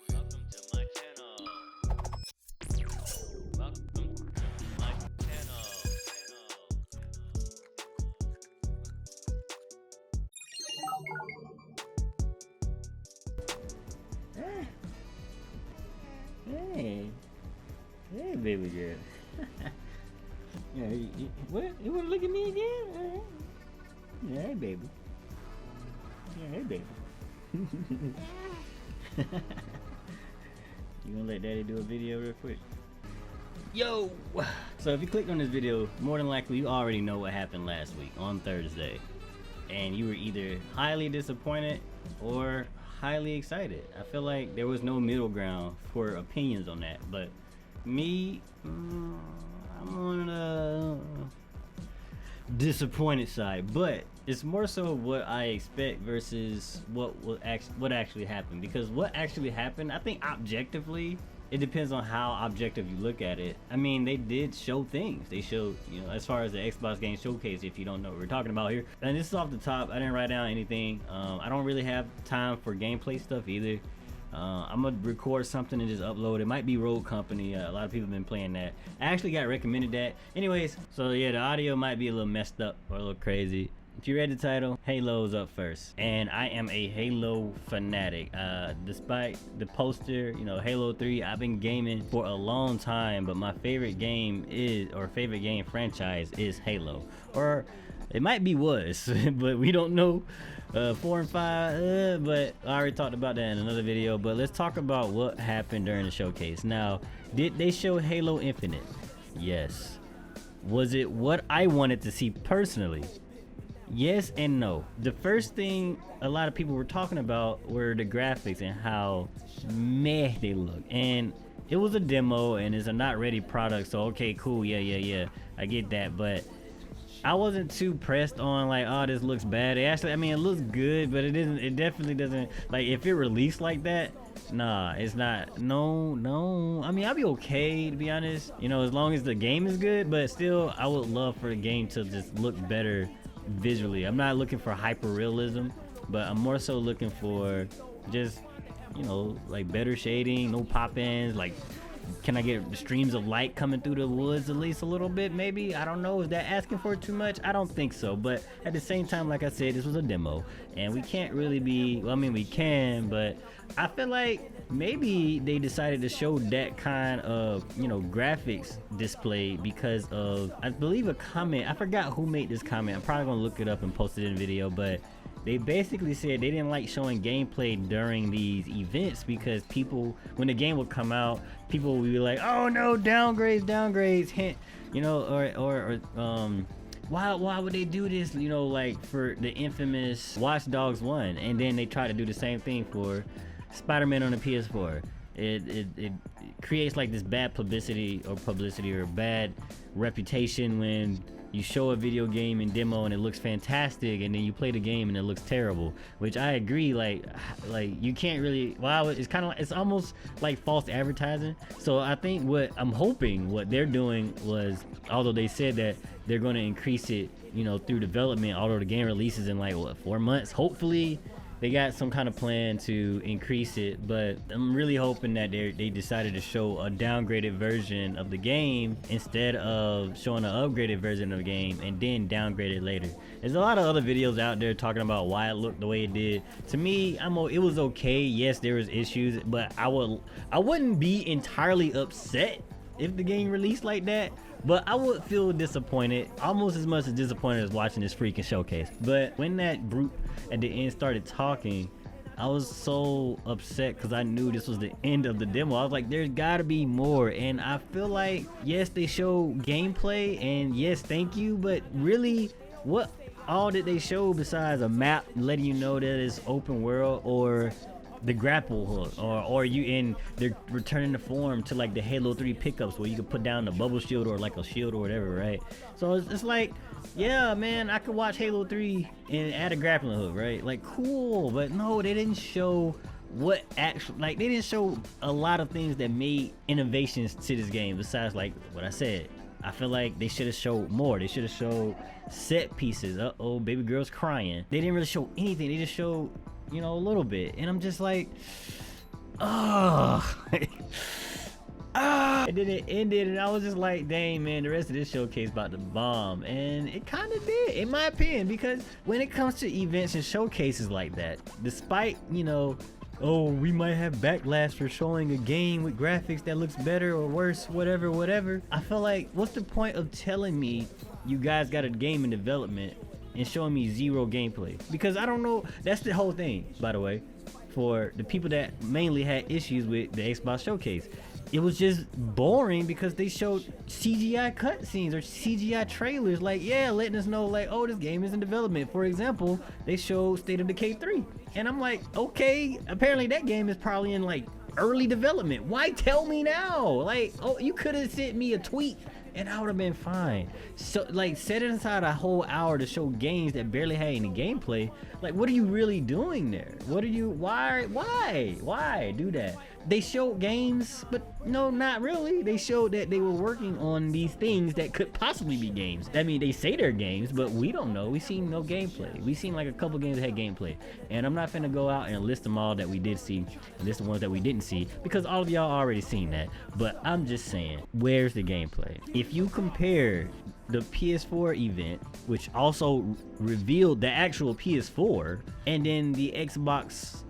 Welcome to my channel. Welcome to my channel. Hey, hey, baby girl. Yeah, what? You wanna look at me again? Yeah, hey, baby. Yeah, hey, baby. You gonna let daddy do a video real quick? Yo! So if you clicked on this video, more than likely you already know what happened last week on Thursday. And you were either highly disappointed or highly excited. I feel like there was no middle ground for opinions on that. But me, I'm on the disappointed side. But it's more so what I expect versus what actually happened. Because what actually happened, I think objectively, it depends on how objective you look at it. I mean, they did show things. They showed, as far as the Xbox Game Showcase, if you don't know what we're talking about here. And this is off the top. I didn't write down anything. I don't really have time for gameplay stuff either. I'm gonna record something and just upload. It might be Road Company. A lot of people have been playing that. I actually got recommended that. Anyways, so yeah, the audio might be a little messed up or a little crazy. If you read the title, Halo's up first, and I am a Halo fanatic. Despite the poster, Halo 3, I've been gaming for a long time, but my favorite game favorite game franchise is Halo, or it might be was, but we don't know. 4 and 5, but I already talked about that in another video. But let's talk about what happened during the showcase. Now, did they show Halo Infinite? Yes. Was it what I wanted to see personally? Yes and no. The first thing a lot of people were talking about were the graphics and how meh they look. And it was a demo and it's a not ready product, so okay, cool, yeah, I get that. But I wasn't too pressed on like, oh, this looks bad. It looks good, but it definitely doesn't, like, if it released like that, nah, it's not. No. I mean, I'll be okay, to be honest, as long as the game is good. But still, I would love for the game to just look better visually. I'm not looking for hyper realism, but I'm more so looking for just, like better shading, no pop-ins. Like, can I get streams of light coming through the woods at least a little bit? Maybe. I don't know. Is that asking for too much? I don't think so. But at the same time, like I said, this was a demo, and we can't really be, well, I mean, we can, but I feel like maybe they decided to show that kind of, graphics display because of, I believe, a comment. I forgot who made this comment. I'm probably gonna look it up and post it in a video, but they basically said they didn't like showing gameplay during these events because people, when the game would come out, people would be like, oh no, downgrades, hint, why would they do this, like for the infamous Watch Dogs 1, and then they try to do the same thing for Spider-Man on the PS4. It creates like this bad publicity or bad reputation when you show a video game in demo and it looks fantastic, and then you play the game and it looks terrible. Which I agree, like you can't really. Wow, it's kind of like, it's almost like false advertising. So I think what they're doing was, although they said that they're going to increase it, through development, although the game releases in like 4 months, hopefully they got some kind of plan to increase it. But I'm really hoping that they decided to show a downgraded version of the game instead of showing an upgraded version of the game and then downgrade it later. There's a lot of other videos out there talking about why it looked the way it did. To me, it was okay. Yes, there was issues, but I wouldn't be entirely upset if the game released like that, but I would feel disappointed, almost as much as disappointed as watching this freaking showcase. But when that group at the end started talking, I was so upset because I knew this was the end of the demo. I was like, there's gotta be more. And I feel like, yes, they show gameplay, and yes, thank you, but really, what all did they show besides a map letting you know that it's open world, or the grapple hook, or they're returning the form to like the Halo 3 pickups where you can put down the bubble shield or like a shield or whatever, right? So it's like, yeah, man, I could watch Halo 3 and add a grappling hook, right? Like, cool. But no, they didn't show what actually, like, they didn't show a lot of things that made innovations to this game besides like what I said. I feel like they should have showed more. They should have showed set pieces. Uh-oh, baby girl's crying. They didn't really show anything. They just showed, a little bit. And I'm just like, oh. And then it ended, and I was just like, dang, man, the rest of this showcase about to bomb. And it kind of did, in my opinion, because when it comes to events and showcases like that, despite, you know, oh, we might have backlash for showing a game with graphics that looks better or worse, whatever, I feel like, what's the point of telling me you guys got a game in development and showing me zero gameplay? Because I don't know, that's the whole thing, by the way, for the people that mainly had issues with the Xbox showcase. It was just boring because they showed CGI cutscenes or CGI trailers, like, yeah, letting us know, like, oh, this game is in development. For example, they showed State of Decay 3. And I'm like, okay, apparently that game is probably in, like, early development. Why tell me now? Like, oh, you could have sent me a tweet and I would have been fine. So, like, setting aside a whole hour to show games that barely had any gameplay, like, what are you really doing there? What are you, why do that? They showed games, but no, not really. They showed that they were working on these things that could possibly be games. I mean, they say they're games, but we don't know. We seen no gameplay. We seen like a couple games that had gameplay. And I'm not finna go out and list them all that we did see, and list the ones that we didn't see, because all of y'all already seen that. But I'm just saying, where's the gameplay? If you compare the PS4 event, which also revealed the actual PS4, and then the Xbox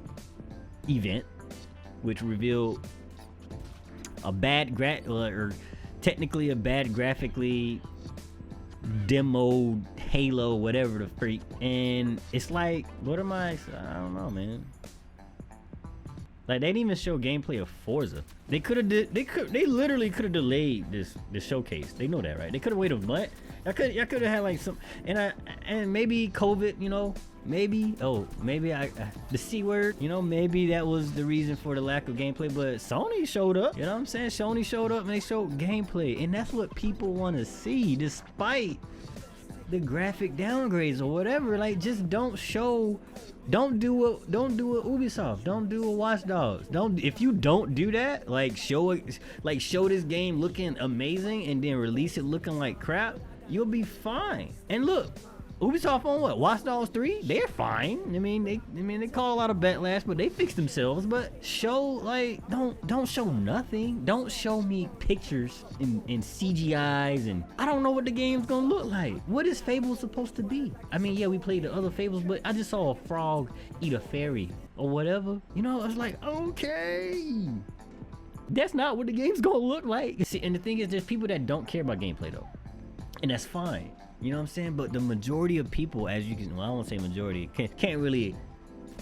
event, which revealed a bad technically a bad graphically demoed Halo, whatever the freak, and it's like, what am I don't know, man. Like, they didn't even show gameplay of Forza. They literally could have delayed this showcase. They know that, right? They could have waited a month. I could have had like some, and maybe COVID, you know, maybe the C word, you know, maybe that was the reason for the lack of gameplay. But Sony showed up, you know what I'm saying? Sony showed up and they showed gameplay, and that's what people want to see, despite the graphic downgrades or whatever. Like, just don't do a Ubisoft, don't do a Watch Dogs. If you don't do that, like, show this game looking amazing and then release it looking like crap, you'll be fine. And look, Ubisoft on what? Watch Dogs 3? They're fine. I mean, they call a lot of backlash, but they fixed themselves. But show, like, don't show nothing. Don't show me pictures and CGIs, and I don't know what the game's gonna look like. What is Fable supposed to be? I mean, yeah, we played the other Fables, but I just saw a frog eat a fairy or whatever. You know, I was like, okay, that's not what the game's gonna look like. See, and the thing is, there's people that don't care about gameplay though, and that's fine. You know what I'm saying? But the majority of people, as you can, well, I won't say majority, can't really,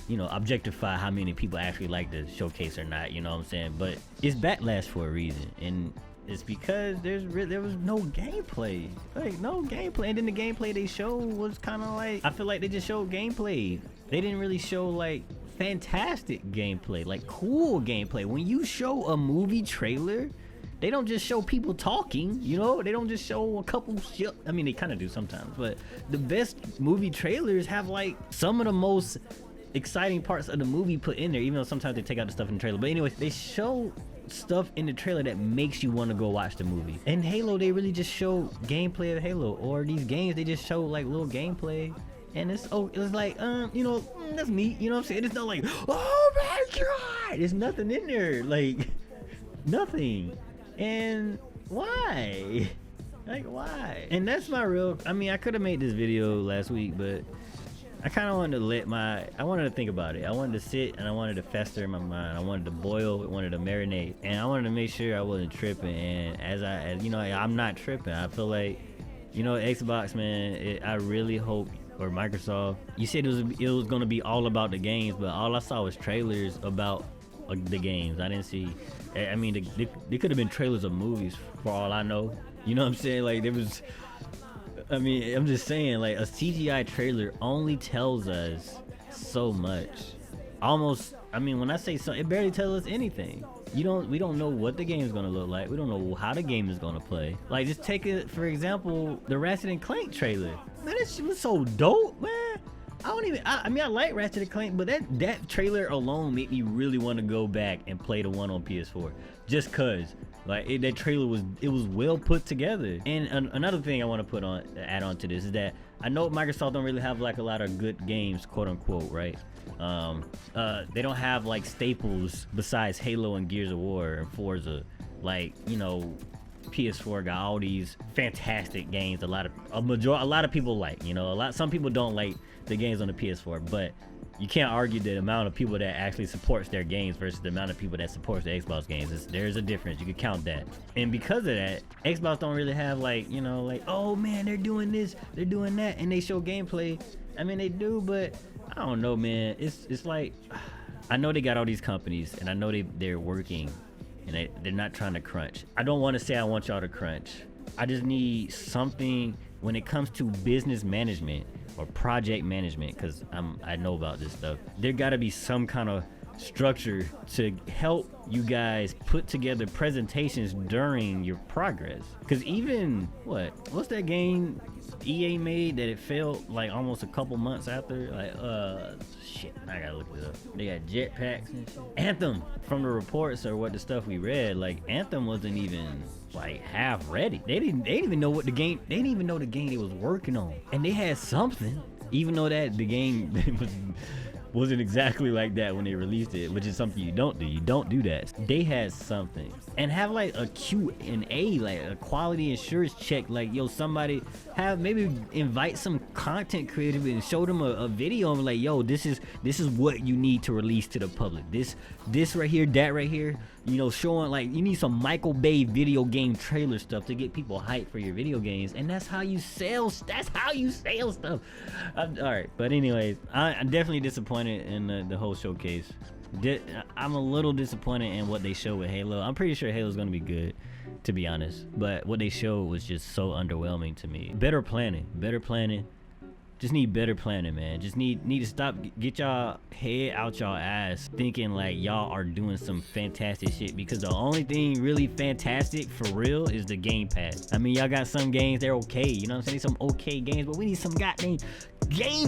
you know, objectify how many people actually like the showcase or not. You know what I'm saying? But it's backlash for a reason, and it's because there was no gameplay, like no gameplay. And then the gameplay they showed was kind of like, I feel like they just showed gameplay. They didn't really show like fantastic gameplay, like cool gameplay. When you show a movie trailer, they don't just show people talking, you know? They don't just show a couple shit. I mean, they kind of do sometimes, but the best movie trailers have like some of the most exciting parts of the movie put in there, even though sometimes they take out the stuff in the trailer. But anyways, they show stuff in the trailer that makes you want to go watch the movie. And Halo, they really just show gameplay of Halo, or these games, they just show like little gameplay. And it's like, you know, that's neat, you know what I'm saying? It's not like, oh my God, there's nothing in there, like nothing. And why? Like, why? And that's my real, I mean, I could have made this video last week, but I kind of wanted to I wanted to think about it. I wanted to sit and I wanted to fester in my mind. I wanted to boil, I wanted to marinate, and I wanted to make sure I wasn't tripping. And as you know, I'm not tripping. I feel like, you know, Xbox, man, I really hope, or Microsoft, you said it was going to be all about the games, but all I saw was trailers about the games. I didn't see, I mean, they could have been trailers of movies for all I know. You know what I'm saying? Like, there was, I mean, I'm just saying, like, a CGI trailer only tells us so much. Almost, I mean, when I say so, it barely tells us anything. We don't know what the game is gonna look like. We don't know how the game is gonna play. Like, just take it, for example, the Ratchet & Clank trailer. Man, that shit was so dope, man. I mean, I like Ratchet & Clank, but that trailer alone made me really want to go back and play the one on PS4. Just cause, like, that trailer was well put together. And another thing I want to add on to this is that I know Microsoft don't really have like a lot of good games, quote unquote, right? They don't have like staples besides Halo and Gears of War and Forza. Like, you know, PS4 got all these fantastic games. A lot of people like, you know, some people don't like the games on the PS4, but you can't argue the amount of people that actually supports their games versus the amount of people that supports the Xbox games. There's a difference. You can count that. And because of that, Xbox don't really have like, you know, like, oh man, they're doing this, they're doing that, and they show gameplay. I mean, they do, but I don't know, man. It's like, I know they got all these companies, and I know they're working, and they're not trying to crunch. I don't want to say I want y'all to crunch. I just need something when it comes to business management or project management, because I know about this stuff. There got to be some kind of structure to help you guys put together presentations during your progress. Because even what's that game EA made that it failed like almost a couple months after? Like shit, I gotta look it up. They got jetpacks and shit. Anthem, from the reports or what the stuff we read, like Anthem wasn't even like half ready. They didn't even know what the game, they didn't even know the game they was working on, and they had something, even though that the game wasn't exactly like that when they released it, which is something you don't do. You don't do that. They had something, and have like a Q&A, like a quality assurance check. Like, yo, somebody maybe invite some content creator and show them a video and like, yo, this is what you need to release to the public. This right here, that right here. You know, showing like you need some Michael Bay video game trailer stuff to get people hyped for your video games, and that's how you sell. That's how you sell stuff. All right, but anyways, I'm definitely disappointed in the whole showcase. I'm a little disappointed in what they showed with Halo. I'm pretty sure Halo's gonna be good, to be honest, but what they showed was just so underwhelming to me. Better planning. Just need better planning, man. Just need to stop, get y'all head out y'all ass thinking like y'all are doing some fantastic shit, because the only thing really fantastic for real is the Game Pass. I mean, y'all got some games, they're okay, you know what I'm saying? Some okay games, but we need some goddamn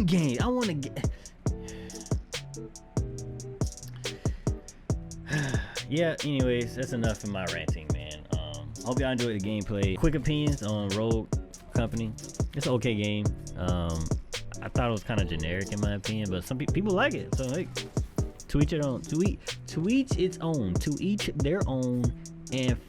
games. I want to get... Yeah, anyways, that's enough of my ranting, man. Hope y'all enjoyed the gameplay. Quick opinions on Rogue Company. It's an okay game. I thought it was kind of generic in my opinion, but some people like it. So like, to each its own. To each their own, and